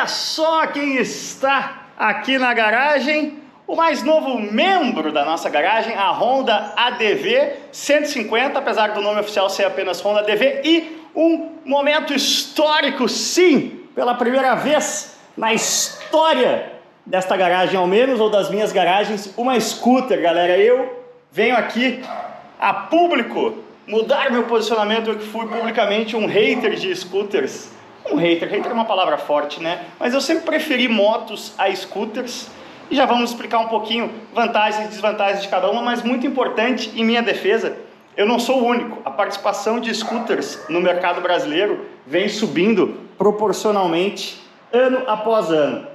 Olha só quem está aqui na garagem, o mais novo membro da nossa garagem, a Honda ADV 150, apesar do nome oficial ser apenas Honda ADV, e um momento histórico, sim, pela primeira vez na história desta garagem ao menos, ou das minhas garagens, uma scooter, galera. Eu venho aqui a público mudar meu posicionamento, eu que fui publicamente um hater de scooters. Hater é uma palavra forte, né? Mas eu sempre preferi motos a scooters. E já vamos explicar um pouquinho vantagens e desvantagens de cada uma, mas muito importante, em minha defesa, eu não sou o único. A participação de scooters no mercado brasileiro vem subindo proporcionalmente ano após ano.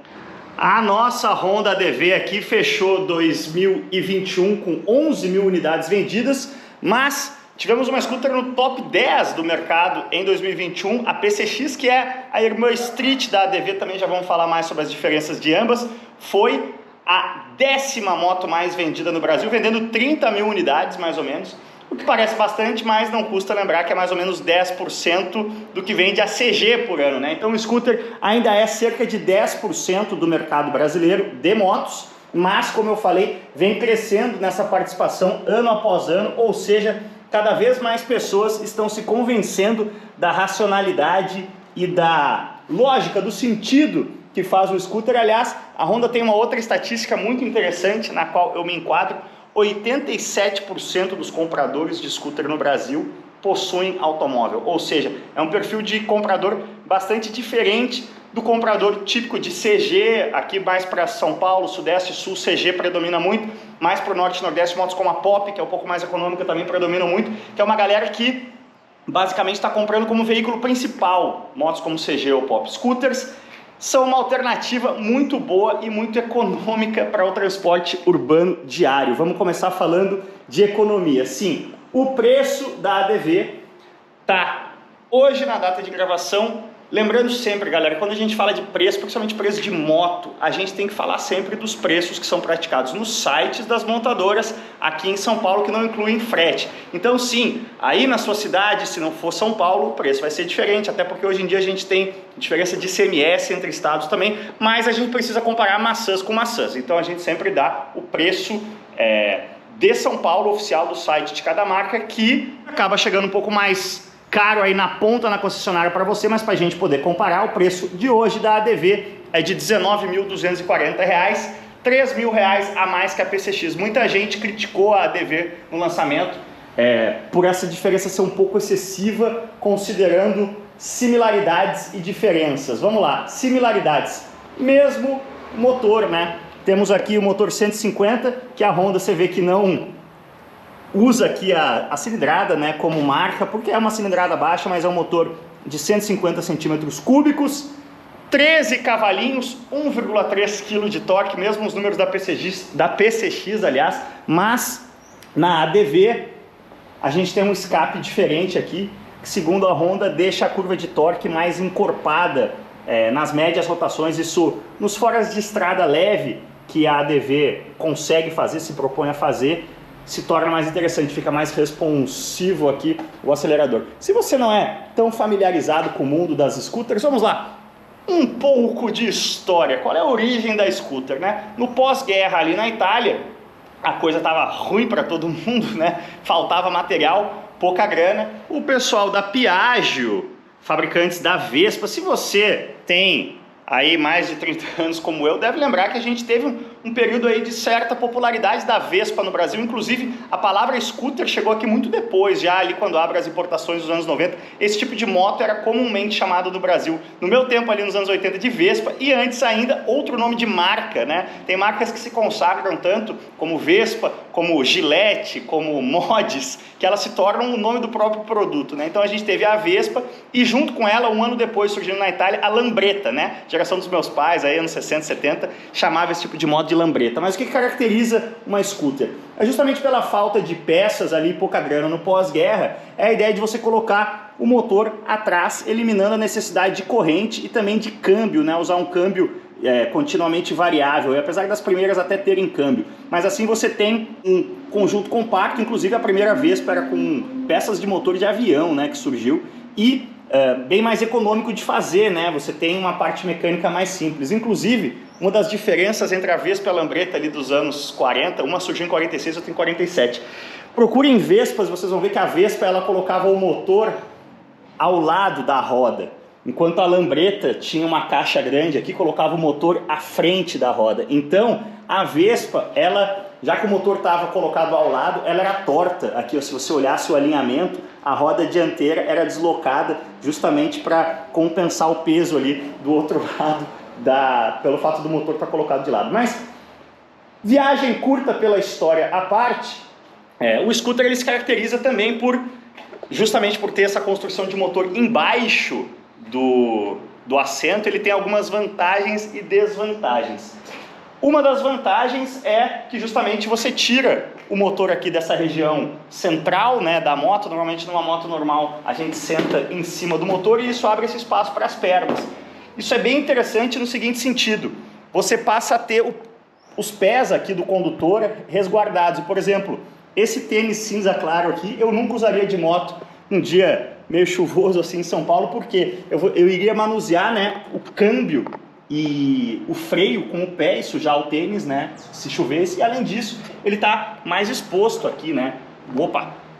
A nossa Honda ADV aqui fechou 2021 com 11 mil unidades vendidas, mas tivemos uma scooter no top 10 do mercado em 2021, a PCX, que é a irmã Street da ADV, também já vamos falar mais sobre as diferenças de ambas, foi a 10ª moto mais vendida no Brasil, vendendo 30 mil unidades mais ou menos, o que parece bastante, mas não custa lembrar que é mais ou menos 10% do que vende a CG por ano, né? Então o scooter ainda é cerca de 10% do mercado brasileiro de motos, mas como eu falei, vem crescendo nessa participação ano após ano, ou seja, cada vez mais pessoas estão se convencendo da racionalidade e da lógica, do sentido que faz o scooter. Aliás, a Honda tem uma outra estatística muito interessante na qual eu me enquadro: 87% dos compradores de scooter no Brasil possuem automóvel, ou seja, é um perfil de comprador bastante diferente do comprador típico de CG, aqui mais para São Paulo, Sudeste e Sul, CG predomina muito, mais para o Norte e Nordeste, motos como a Pop, que é um pouco mais econômica, também predominam muito, que é uma galera que basicamente está comprando como veículo principal motos como CG ou Pop. Scooters são uma alternativa muito boa e muito econômica para o transporte urbano diário. Vamos começar falando de economia. Sim, o preço da ADV tá hoje, na data de gravação. Lembrando sempre, galera, quando a gente fala de preço, principalmente preço de moto, a gente tem que falar sempre dos preços que são praticados nos sites das montadoras aqui em São Paulo, que não incluem frete. Então sim, aí na sua cidade, se não for São Paulo, o preço vai ser diferente, até porque hoje em dia a gente tem diferença de ICMS entre estados também, mas a gente precisa comparar maçãs com maçãs, então a gente sempre dá o preço de São Paulo, oficial do site de cada marca, que acaba chegando um pouco mais caro aí na ponta, na concessionária para você, mas para a gente poder comparar, o preço de hoje da ADV é de R$ 19.240, R$ 3.000 a mais que a PCX. Muita gente criticou a ADV no lançamento por essa diferença ser um pouco excessiva, considerando similaridades e diferenças. Vamos lá, similaridades, mesmo motor, né? Temos aqui o motor 150, que a Honda você vê que não usa aqui a cilindrada, né, como marca, porque é uma cilindrada baixa, mas é um motor de 150 centímetros cúbicos, 13 cavalinhos, 1,3 kg de torque, mesmo os números da PCX, aliás, mas na ADV a gente tem um escape diferente aqui, que segundo a Honda deixa a curva de torque mais encorpada nas médias rotações. Isso nos foras de estrada leve que a ADV consegue fazer, se propõe a fazer, se torna mais interessante, fica mais responsivo aqui o acelerador. Se você não é tão familiarizado com o mundo das scooters, vamos lá, um pouco de história. Qual é a origem da scooter, né? No pós-guerra ali na Itália, a coisa estava ruim para todo mundo, né? Faltava material, pouca grana. O pessoal da Piaggio, fabricantes da Vespa, se você tem aí mais de 30 anos como eu, deve lembrar que a gente teve um período aí de certa popularidade da Vespa no Brasil. Inclusive a palavra scooter chegou aqui muito depois, já ali quando abre as importações dos anos 90, esse tipo de moto era comumente chamado no Brasil, no meu tempo ali nos anos 80, de Vespa, e antes ainda outro nome de marca, né? Tem marcas que se consagram tanto como Vespa, como Gillette, como Mods, que elas se tornam o nome do próprio produto, né? Então a gente teve a Vespa e junto com ela, um ano depois, surgindo na Itália, a Lambretta, né? Geração dos meus pais, aí anos 60, 70, chamava esse tipo de moto de Lambretta. Mas o que caracteriza uma scooter? É justamente pela falta de peças ali, pouca grana no pós-guerra, é a ideia de você colocar o motor atrás, eliminando a necessidade de corrente e também de câmbio, né? Usar um câmbio continuamente variável, e apesar das primeiras até terem câmbio, mas assim você tem um conjunto compacto. Inclusive a primeira Vespa era com peças de motor de avião, né, que surgiu, e bem mais econômico de fazer, né? Você tem uma parte mecânica mais simples. Inclusive, uma das diferenças entre a Vespa e a Lambretta ali dos anos 40, uma surgiu em 46 e outra em 47. Procurem Vespas, vocês vão ver que a Vespa ela colocava o motor ao lado da roda, enquanto a Lambretta tinha uma caixa grande aqui, colocava o motor à frente da roda. Então, a Vespa, ela, já que o motor estava colocado ao lado, ela era torta. Aqui, ó, se você olhasse o alinhamento, a roda dianteira era deslocada justamente para compensar o peso ali do outro lado, pelo fato do motor estar colocado de lado. Mas, viagem curta pela história à parte, o scooter ele se caracteriza também justamente por ter essa construção de motor embaixo do assento. Ele tem algumas vantagens e desvantagens. Uma das vantagens é que justamente você tira o motor aqui dessa região central, né, da moto. Normalmente numa moto normal a gente senta em cima do motor e isso abre esse espaço para as pernas. Isso é bem interessante no seguinte sentido: você passa a ter os pés aqui do condutor resguardados. Por exemplo, esse tênis cinza claro aqui eu nunca usaria de moto um dia meio chuvoso assim em São Paulo, porque eu iria manusear, né, o câmbio e o freio com o pé e sujar o tênis, né, se chovesse. E além disso, ele está mais exposto aqui, né,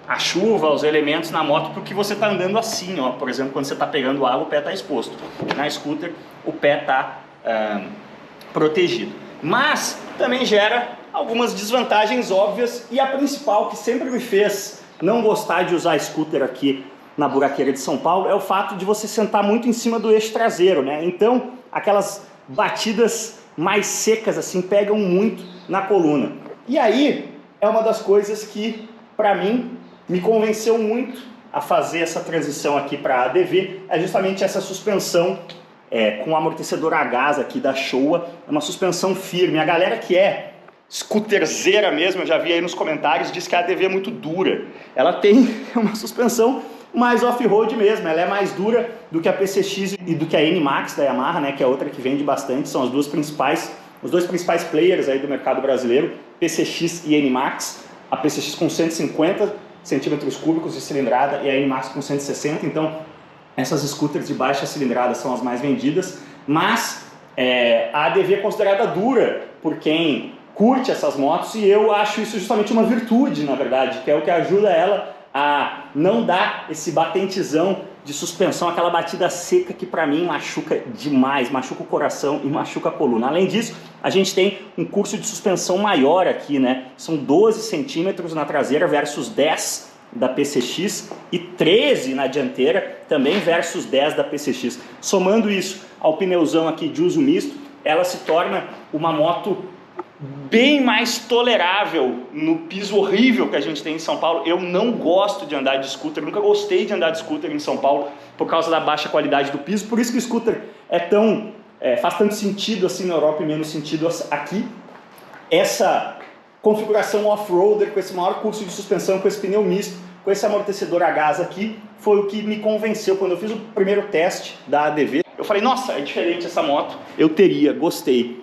a chuva, os elementos na moto, porque você está andando assim, ó. Por exemplo, quando você está pegando água, o pé está exposto. Na scooter, o pé está protegido. Mas também gera algumas desvantagens óbvias, e a principal que sempre me fez não gostar de usar scooter aqui na buraqueira de São Paulo é o fato de você sentar muito em cima do eixo traseiro, né? Então, aquelas batidas mais secas assim pegam muito na coluna. E aí é uma das coisas que, para mim, me convenceu muito a fazer essa transição aqui para a ADV, é justamente essa suspensão com amortecedor a gás aqui da Showa. É uma suspensão firme. A galera que é scooterzeira mesmo, eu já vi aí nos comentários, diz que a ADV é muito dura. Ela tem uma suspensão mais off-road mesmo, ela é mais dura do que a PCX e do que a NMAX da Yamaha, né, que é outra que vende bastante. São os dois principais players aí do mercado brasileiro, PCX e NMAX. A PCX com 150 centímetros cúbicos de cilindrada e a NMAX com 160, então essas scooters de baixa cilindrada são as mais vendidas, mas a ADV é considerada dura por quem curte essas motos, e eu acho isso justamente uma virtude, na verdade, que é o que ajuda ela a não dar esse batentezão de suspensão, aquela batida seca que para mim machuca demais, machuca o coração e machuca a coluna. Além disso, a gente tem um curso de suspensão maior aqui, né? São 12 centímetros na traseira versus 10 da PCX e 13 na dianteira, também versus 10 da PCX. Somando isso ao pneuzão aqui de uso misto, ela se torna uma moto bem mais tolerável no piso horrível que a gente tem em São Paulo. Eu não gosto de andar de scooter, nunca gostei de andar de scooter em São Paulo por causa da baixa qualidade do piso. Por isso que o scooter faz tanto sentido assim na Europa e menos sentido aqui. Essa configuração off-roader com esse maior curso de suspensão, com esse pneu misto, com esse amortecedor a gás aqui, foi o que me convenceu. Quando eu fiz o primeiro teste da ADV, eu falei, nossa, é diferente essa moto, gostei.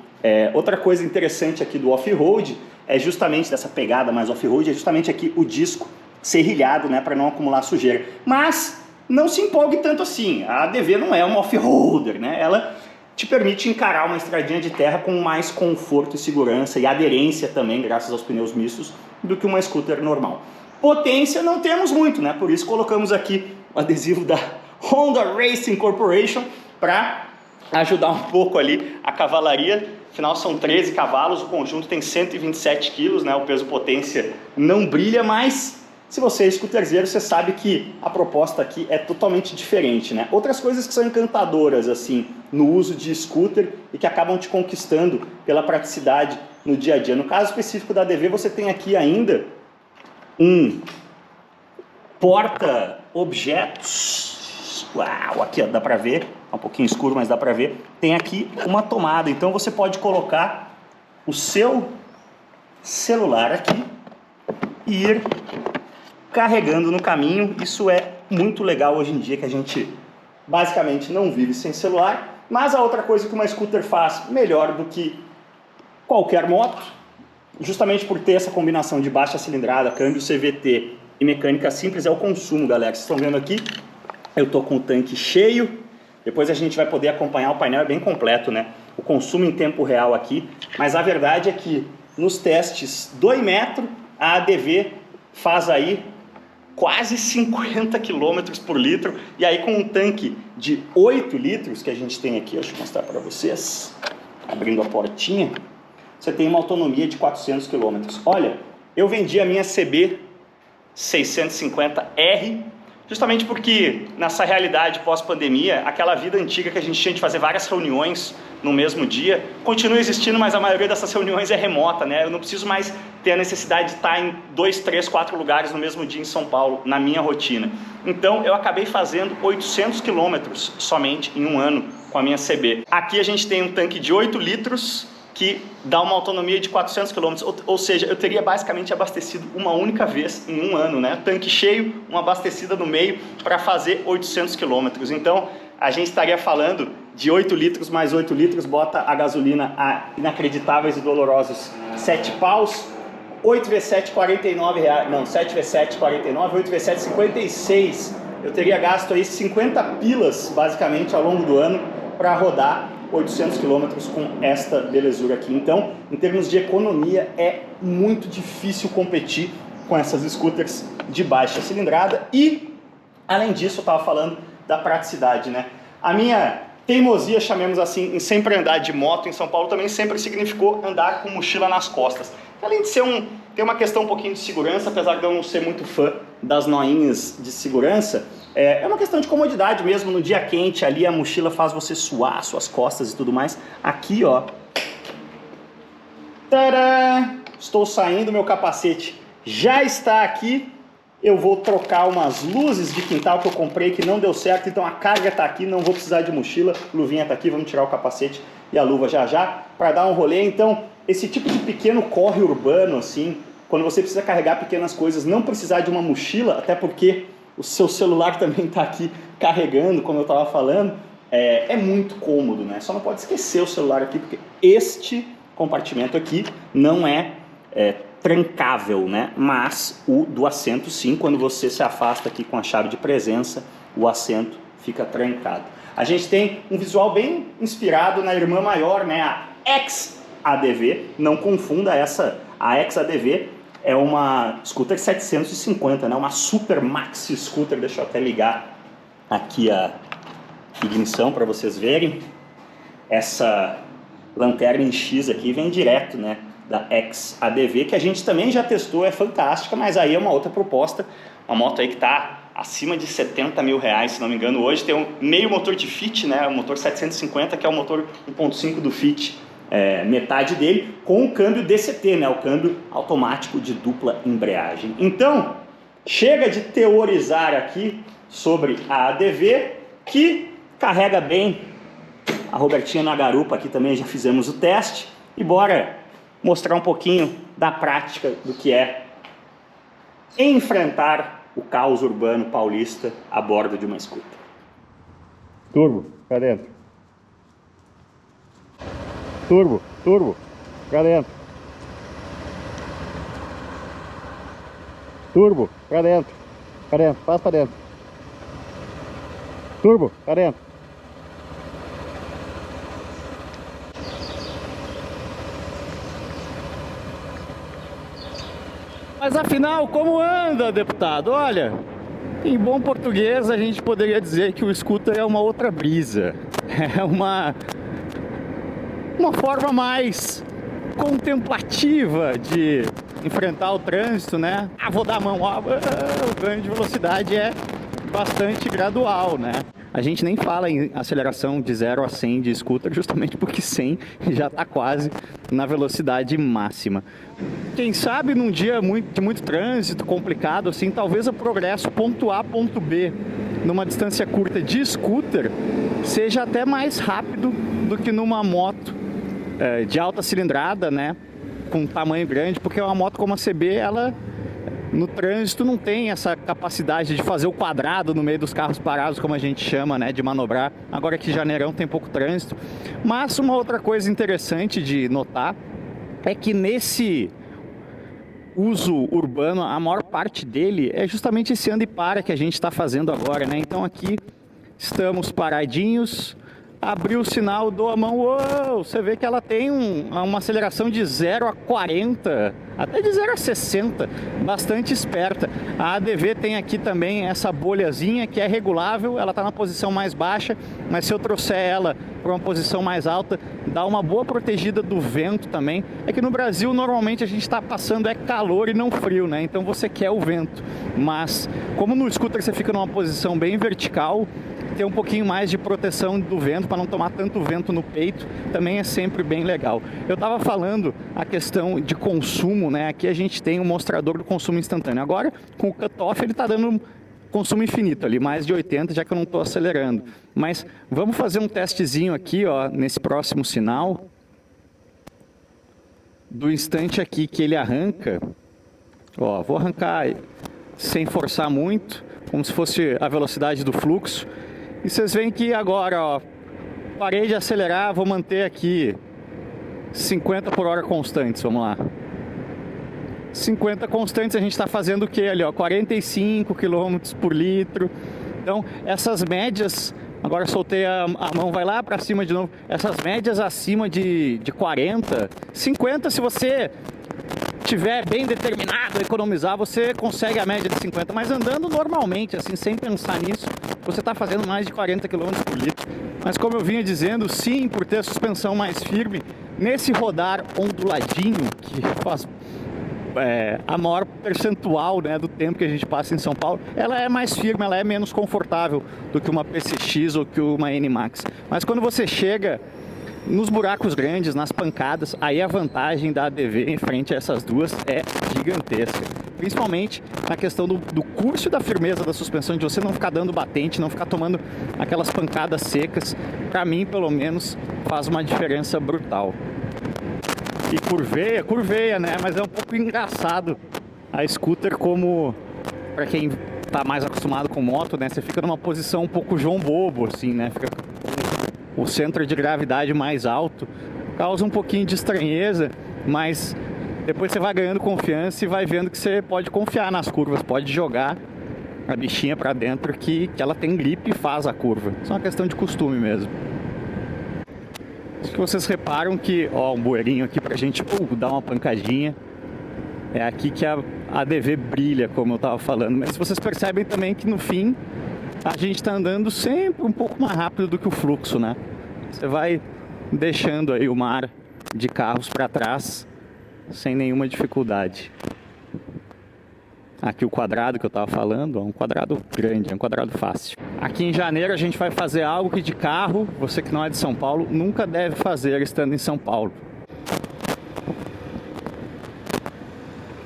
Outra coisa interessante aqui do off-road é justamente dessa pegada mais off-road, é justamente aqui o disco serrilhado, né, para não acumular sujeira. Mas não se empolgue tanto assim, a ADV não é uma off-roader, né? Ela te permite encarar uma estradinha de terra com mais conforto e segurança e aderência também, graças aos pneus mistos, do que uma scooter normal. Potência não temos muito, né? Por isso colocamos aqui o adesivo da Honda Racing Corporation para ajudar um pouco ali a cavalaria. Afinal são 13 cavalos, o conjunto tem 127 quilos, né? O peso potência não brilha, mas se você é scooterzeiro, você sabe que a proposta aqui é totalmente diferente, né? Outras coisas que são encantadoras assim no uso de scooter e que acabam te conquistando pela praticidade no dia a dia. No caso específico da ADV, você tem aqui ainda um porta-objetos. Uau, aqui ó, dá pra ver, é um pouquinho escuro, mas dá pra ver. Tem aqui uma tomada, então você pode colocar o seu celular aqui e ir carregando no caminho. Isso é muito legal hoje em dia, que a gente basicamente não vive sem celular. Mas a outra coisa que uma scooter faz melhor do que qualquer moto, justamente por ter essa combinação de baixa cilindrada, câmbio CVT e mecânica simples, é o consumo, galera. Vocês estão vendo aqui, eu tô com o tanque cheio. Depois a gente vai poder acompanhar, o painel é bem completo, né? O consumo em tempo real aqui. Mas a verdade é que nos testes do Inmetro, a ADV faz aí quase 50 km por litro. E aí com um tanque de 8 litros que a gente tem aqui, deixa eu mostrar para vocês, abrindo a portinha, você tem uma autonomia de 400 km. Olha, eu vendi a minha CB 650R, justamente porque nessa realidade pós-pandemia, aquela vida antiga que a gente tinha de fazer várias reuniões no mesmo dia, continua existindo, mas a maioria dessas reuniões é remota, né? Eu não preciso mais ter a necessidade de estar em 2, 3, 4 lugares no mesmo dia em São Paulo, na minha rotina. Então eu acabei fazendo 800 quilômetros somente em um ano com a minha CB. Aqui a gente tem um tanque de 8 litros, que dá uma autonomia de 400 km, ou seja, eu teria basicamente abastecido uma única vez em um ano, né? Tanque cheio, uma abastecida no meio para fazer 800 km. Então, a gente estaria falando de 8 litros mais 8 litros, bota a gasolina a inacreditáveis e dolorosos 7 paus, 8 vezes 7, 49 reais, não, 7 vezes 7, 49, 8 vezes 7, 56. Eu teria gasto aí 50 pilas, basicamente, ao longo do ano para rodar 800 km com esta belezura aqui. Então, em termos de economia, é muito difícil competir com essas scooters de baixa cilindrada. E, além disso, eu estava falando da praticidade, né? A minha teimosia, chamemos assim, em sempre andar de moto em São Paulo também sempre significou andar com mochila nas costas. Além de ser ter uma questão um pouquinho de segurança, apesar de eu não ser muito fã das noinhas de segurança, é uma questão de comodidade mesmo. No dia quente ali a mochila faz você suar suas costas e tudo mais. Aqui, ó, tadã! Estou saindo, meu capacete já está aqui. Eu vou trocar umas luzes de quintal que eu comprei que não deu certo, então a carga está aqui, não vou precisar de mochila, luvinha está aqui, vamos tirar o capacete e a luva já já para dar um rolê. Então, esse tipo de pequeno corre urbano assim, quando você precisa carregar pequenas coisas, não precisar de uma mochila, até porque o seu celular também está aqui carregando, como eu estava falando, é muito cômodo, né? Só não pode esquecer o celular aqui, porque este compartimento aqui não é trancável, né? Mas o do assento sim, quando você se afasta aqui com a chave de presença, o assento fica trancado. A gente tem um visual bem inspirado na irmã maior, né? A X-ADV, não confunda essa, a X-ADV é uma scooter 750, né? Uma super maxi scooter, deixa eu até ligar aqui a ignição para vocês verem. Essa lanterna em X aqui vem direto, né? Da X-ADV, que a gente também já testou, é fantástica, mas aí é uma outra proposta, uma moto aí que está acima de 70 mil reais, se não me engano. Hoje tem um meio motor de Fit, né, o motor 750, que é o motor 1.5 do Fit, metade dele, com o câmbio DCT, né, o câmbio automático de dupla embreagem. Então, chega de teorizar aqui sobre a ADV, que carrega bem. A Robertinha na garupa aqui também já fizemos o teste, e bora mostrar um pouquinho da prática do que é enfrentar o caos urbano paulista a bordo de uma scooter. Turbo, pra dentro. Turbo, turbo, pra dentro. Turbo, pra dentro. Pra dentro, passa pra dentro. Turbo, pra dentro. Mas afinal, como anda, deputado? Olha, em bom português a gente poderia dizer que o scooter é uma outra brisa. É uma forma mais contemplativa de enfrentar o trânsito, né? Vou dar a mão, o ganho de velocidade é bastante gradual, né? A gente nem fala em aceleração de 0 a 100 de scooter, justamente porque 100 já está quase na velocidade máxima. Quem sabe num dia de muito trânsito, complicado assim, talvez o progresso ponto A, ponto B, numa distância curta de scooter, seja até mais rápido do que numa moto de alta cilindrada, né? Com tamanho grande, porque uma moto como a CB, ela no trânsito não tem essa capacidade de fazer o quadrado no meio dos carros parados, como a gente chama, né, de manobrar. Agora que Janeirão tem pouco trânsito. Mas uma outra coisa interessante de notar é que nesse uso urbano, a maior parte dele é justamente esse anda e para que a gente está fazendo agora, né? Então aqui estamos paradinhos, abriu o sinal, dou a mão, uou, você vê que ela tem uma aceleração de 0 a 40, até de 0 a 60, bastante esperta. A ADV tem aqui também essa bolhazinha que é regulável, ela está na posição mais baixa, mas se eu trouxer ela para uma posição mais alta, dá uma boa protegida do vento também. É que no Brasil normalmente a gente está passando calor e não frio, né? Então você quer o vento, mas como no scooter você fica numa posição bem vertical, ter um pouquinho mais de proteção do vento para não tomar tanto vento no peito também é sempre bem legal. Eu estava falando a questão de consumo, né? Aqui a gente tem um mostrador do consumo instantâneo. Agora com o cutoff ele está dando consumo infinito ali, mais de 80, já que eu não estou acelerando. Mas vamos fazer um testezinho aqui, ó, nesse próximo sinal. Do instante aqui que ele arranca, ó, vou arrancar sem forçar muito, como se fosse a velocidade do fluxo. E vocês veem que agora, ó, parei de acelerar, vou manter aqui 50 por hora constantes, vamos lá. 50 constantes, a gente está fazendo o que ali, ó, 45 km por litro. Então, essas médias, agora soltei a mão, vai lá para cima de novo. Essas médias acima de 40, 50, se você tiver bem determinado a economizar, você consegue a média de 50, mas andando normalmente, assim, sem pensar nisso, você está fazendo mais de 40 km por litro. Mas como eu vinha dizendo, sim, por ter a suspensão mais firme, nesse rodar onduladinho, que faz a maior percentual, né, do tempo que a gente passa em São Paulo, ela é mais firme, ela é menos confortável do que uma PCX ou que uma NMAX. Mas quando você chega nos buracos grandes, nas pancadas, aí a vantagem da ADV em frente a essas duas é gigantesca. Principalmente na questão do curso e da firmeza da suspensão, de você não ficar dando batente, não ficar tomando aquelas pancadas secas. Para mim, pelo menos, faz uma diferença brutal. E curveia, né? Mas é um pouco engraçado a scooter, como para quem tá mais acostumado com moto, né? Você fica numa posição um pouco João Bobo, assim, né? Fica o centro de gravidade mais alto, causa um pouquinho de estranheza, mas depois você vai ganhando confiança e vai vendo que você pode confiar nas curvas, pode jogar a bichinha para dentro que ela tem gripe e faz a curva. Isso é uma questão de costume mesmo. Acho que vocês reparam que, ó, um bueirinho aqui pra gente dar uma pancadinha. É aqui que a ADV brilha, como eu tava falando, mas vocês percebem também que no fim a gente está andando sempre um pouco mais rápido do que o fluxo, né? Você vai deixando aí o mar de carros para trás sem nenhuma dificuldade. Aqui o quadrado que eu estava falando, é um quadrado grande, é um quadrado fácil. Aqui em janeiro a gente vai fazer algo que de carro, você que não é de São Paulo, nunca deve fazer estando em São Paulo.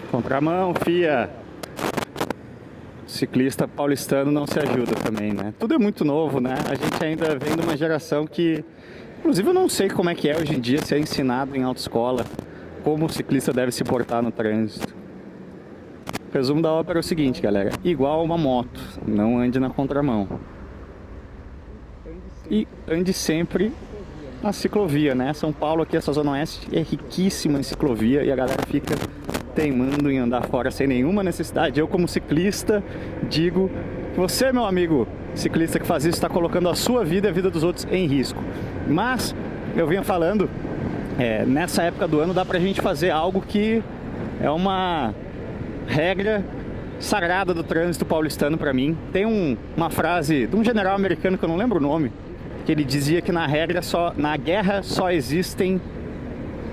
Contramão, fia! Ciclista paulistano não se ajuda também, né? Tudo é muito novo, né? A gente ainda vem de uma geração que... Inclusive eu não sei como é que é hoje em dia ser ensinado em autoescola como o ciclista deve se portar no trânsito. O resumo da ópera é o seguinte, galera. Igual uma moto, não ande na contramão. E ande sempre na ciclovia, né? São Paulo aqui, essa zona oeste, é riquíssima em ciclovia e a galera fica teimando em andar fora sem nenhuma necessidade. Eu, como ciclista, digo que você, meu amigo ciclista que faz isso, está colocando a sua vida e a vida dos outros em risco. Mas eu vinha falando, nessa época do ano dá pra gente fazer algo que é uma regra sagrada do trânsito paulistano pra mim. Tem uma frase de um general americano que eu não lembro o nome, que ele dizia que na guerra só existem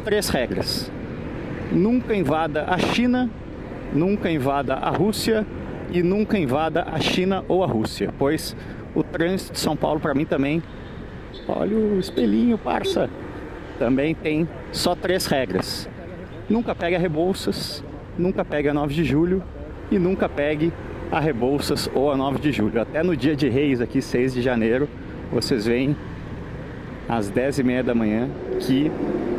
3 regras. Nunca invada a China, nunca invada a Rússia e nunca invada a China ou a Rússia, pois o trânsito de São Paulo para mim também, olha o espelhinho, parça, também tem só 3 regras. Nunca pegue a Rebouças, nunca pegue a 9 de julho e nunca pegue a Rebouças ou a 9 de julho. Até no dia de Reis, aqui 6 de janeiro, vocês veem às 10h30 da manhã que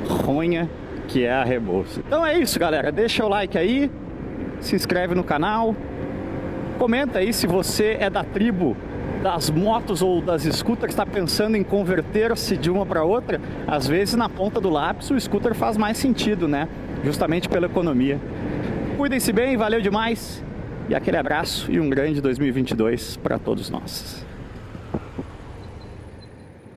ronha que é a Rebouças. Então é isso, galera. Deixa o like aí, se inscreve no canal, comenta aí se você é da tribo das motos ou das scooters, está pensando em converter-se de uma para outra. Às vezes na ponta do lápis o scooter faz mais sentido, né? Justamente pela economia. Cuidem-se bem, valeu demais. E aquele abraço e um grande 2022 para todos nós.